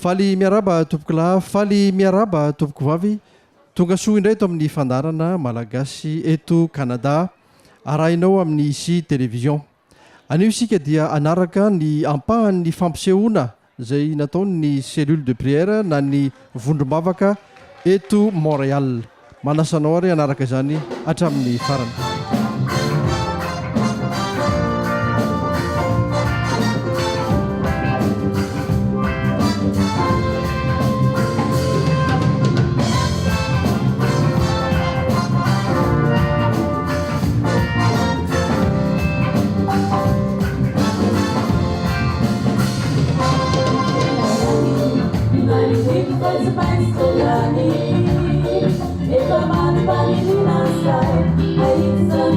faly miaraba tompokolahy faly miaraba tompoko vavy tonga soa indray eto amin'ny fandarana malagasy eto Canada arahinao amin'ny isi télévision anio isika dia anaraka ny ampahan'ny fampisehoana izay nataony cellule de prière na ny vondrombavaka eto Montréal manasanao ary anaraka izany hatramin'ny farany. It's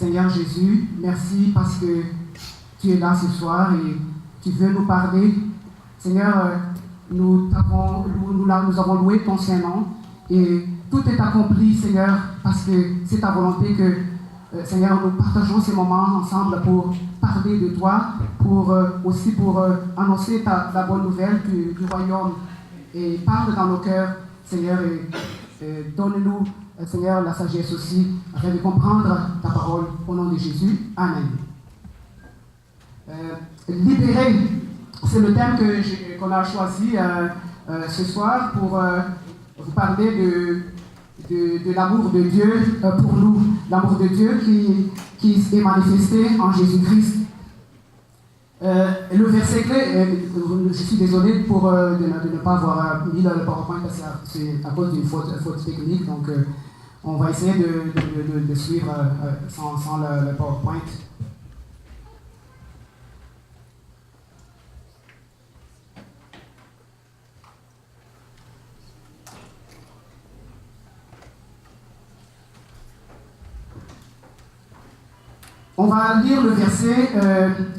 Seigneur Jésus, merci parce que tu es là ce soir et tu veux nous parler. Seigneur, nous avons loué ton Saint-Nom et tout est accompli, Seigneur, parce que c'est ta volonté que, Seigneur, nous partageons ces moments ensemble pour parler de toi, aussi pour annoncer la bonne nouvelle du royaume. Et parle dans nos cœurs, Seigneur, et donne-nous, Seigneur, la sagesse aussi, afin de comprendre ta parole au nom de Jésus. Amen. Libérer, c'est le thème qu'on a choisi ce soir pour vous parler de l'amour de Dieu pour nous, l'amour de Dieu qui est manifesté en Jésus-Christ. Le verset clé, je suis désolé de ne pas avoir mis le PowerPoint parce que c'est à cause d'une faute technique, donc on va essayer de suivre sans le PowerPoint. On va lire le verset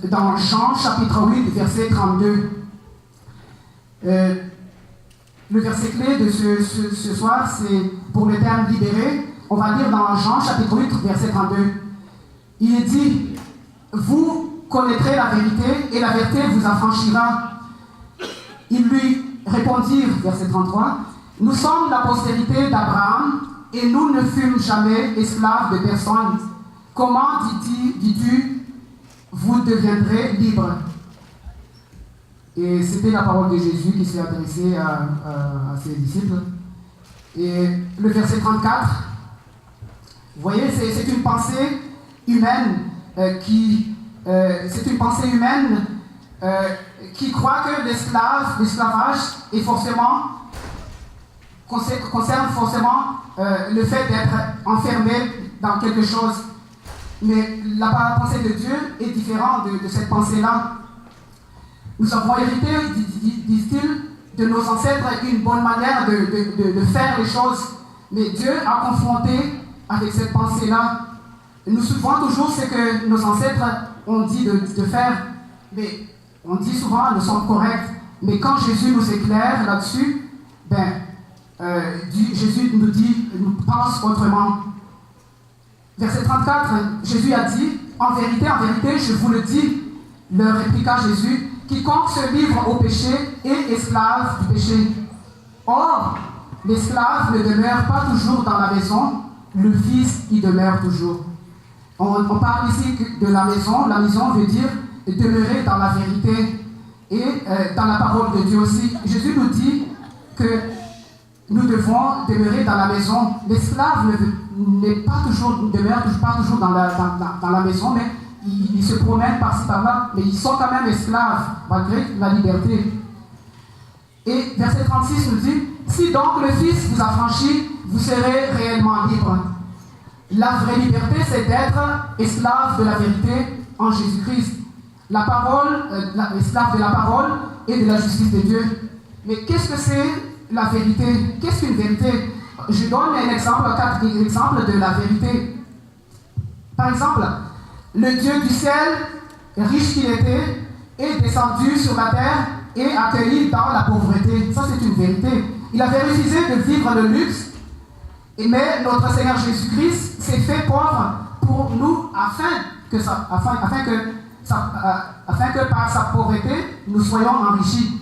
dans Jean chapitre 8, verset 32. Le verset clé de ce soir, c'est pour le terme libéré. On va lire dans Jean chapitre 8, verset 32. Il est dit, vous connaîtrez la vérité et la vérité vous affranchira. Ils lui répondirent, verset 33, nous sommes la postérité d'Abraham et nous ne fûmes jamais esclaves de personne. Comment dis-tu, vous deviendrez libres? Et c'était la parole de Jésus qui s'est adressée à ses disciples. Et le verset 34, vous voyez, c'est une pensée humaine qui croit que l'esclavage est concerne forcément le fait d'être enfermé dans quelque chose. Mais la pensée de Dieu est différente de cette pensée-là. Nous avons hérité, disent-ils, de nos ancêtres une bonne manière de faire les choses. Mais Dieu a confronté avec cette pensée-là. Nous souvent toujours ce que nos ancêtres ont dit de faire. Mais on dit souvent, nous sommes corrects. Mais quand Jésus nous éclaire là-dessus, Jésus nous pense autrement. Verset 34, Jésus a dit, en vérité, je vous le dis, leur répliqua Jésus, quiconque se livre au péché est esclave du péché. Or, l'esclave ne demeure pas toujours dans la maison, le Fils y demeure toujours. On parle ici de la maison. La maison veut dire demeurer dans la vérité et dans la parole de Dieu aussi. Jésus nous dit que nous devons demeurer dans la maison. L'esclave ne demeure pas toujours dans la maison, mais ils se promènent par-ci par-là, mais ils sont quand même esclaves, malgré la liberté. Et verset 36 nous dit, si donc le Fils vous affranchit, vous serez réellement libre. La vraie liberté, c'est d'être esclave de la vérité en Jésus-Christ. La parole, esclave de la parole et de la justice de Dieu. Mais qu'est-ce que c'est la vérité? Qu'est-ce qu'une vérité? Je donne un exemple, 4 exemples de la vérité. Par exemple, le Dieu du ciel, riche qu'il était, est descendu sur la terre et accueilli dans la pauvreté. Ça, c'est une vérité. Il avait refusé de vivre le luxe, mais notre Seigneur Jésus-Christ s'est fait pauvre pour nous afin que afin que par sa pauvreté, nous soyons enrichis.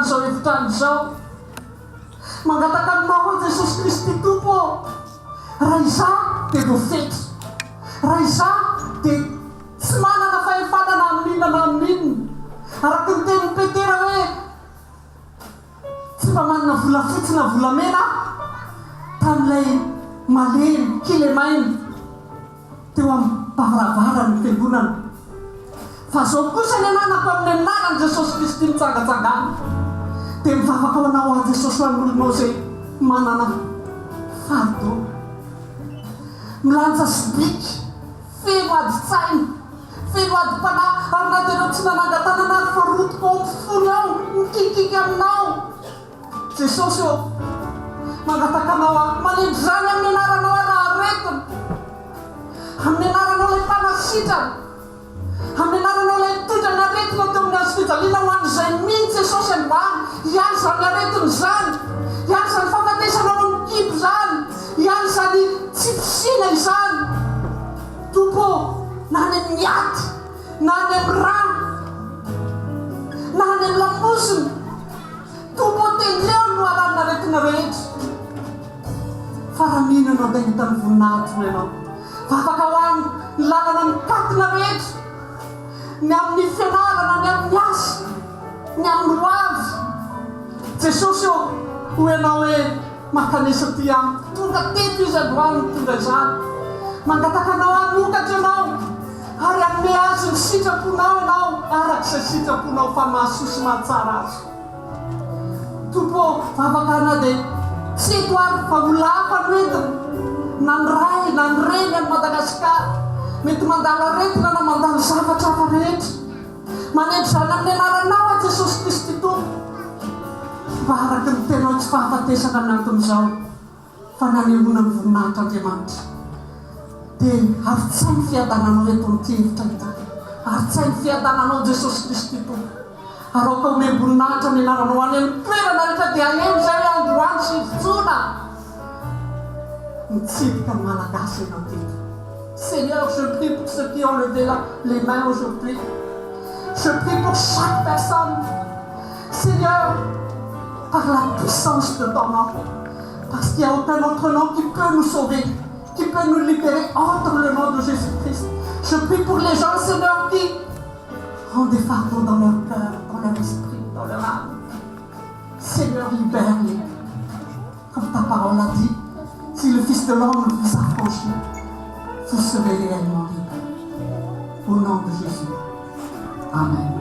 an'izao efitrano izao. Mangataka aminao a Jesosy Kristy Tompo. Raha izaho dia profety. Raha izaho dia tsy manana fahefanana amin'inona na amin'inona. Araka ny tenin'ny Petera hoe tsy mba manana vola fotsy na volamena tamin'ilay malemy kilemainy teo amin'ny bavaravara ny fiangonana. Fa zao kosa ny ananako amin'ny anaran'i Jesosy Kristy mitsangatsangana dia mivavaka ho anao a Jesosy ho an'olonao izay manana fardo, milanja sibiky, feno adi-tsainy, feno adi-panahy, ary na dia ireo tsy nanangan-tanana ary fa rotoko ao ampofono ao mikikiky aminao. Jesosy eo mangataka anao a manendry zany amin'ny anaranao raha aretina, amin'ny anaranao ilay mpanasitrana, amin'ny anaranao ilay mitondra ny aretina teo amin'ny azo fijaliana ho an'izay mihitsy Jesosy ambany. Ihany zany aretina zany, ihany zany fahafatesanao amin'ny kibo zany, ihany zany tsy fisina izany. Tompo, na any amin'ny aty, na any amin'ny rano, na any amin'ny lamosiny, Tompo tendreo no aran'ny aretina rehetra. Fa raha mino ianao dia hitany voninahitra ianao. Fa afaka ho any ny lalana mikatina rehetra, ny amin'ny fianarana, ny amin'ny asa, ny amin'ny roavy. Jesosy eo ho ianao hoe makanesa ty amiko, tonga teto izy androany tonga izany. Mangataka anao hanokatra ianao ary hanome azy ny sitraponao ianao arak'izay sitraponao fa mahasoa sy mahatsara azy. Tompo, vavaka ana dia tsy eto ary fa ho lafa noentina, na ny ray na ny reny any Madagasikara mety mandalo aretina na mandalo zavatra hafa rehetra. Manendry zany amin'ny anaranao a Jesosy Kristy Tompo. Mba araky ny tenao tsy fahafatesana amin'ny anton'izao fa nanehoana ny voninahitran'Andriamanitra. Dia aritsainy ny fiadananao eto amin'ity hevitra ity, aritsainy ny fiadananao Jesosy Kristy Tompo. Aroka ome voninahitra ny anaranao any amin'ny toerana rehetra dia aheno izay androany sy fitsona. Mitsidika ny malagasy ianao teto. Seigneur, je prie pour ceux qui ont levé les mains aujourd'hui. Je prie pour chaque personne. Seigneur, par la puissance de ton nom, parce qu'il n'y a aucun autre nom qui peut nous sauver, qui peut nous libérer entre le nom de Jésus-Christ. Je prie pour les gens, Seigneur, qui ont des fardeaux dans leur cœur, dans leur esprit, dans leur âme. Seigneur, libère-les. Comme ta parole a dit, si le Fils de l'homme vous affranchit, vous serez réellement libres. Au nom de Jésus. Amen.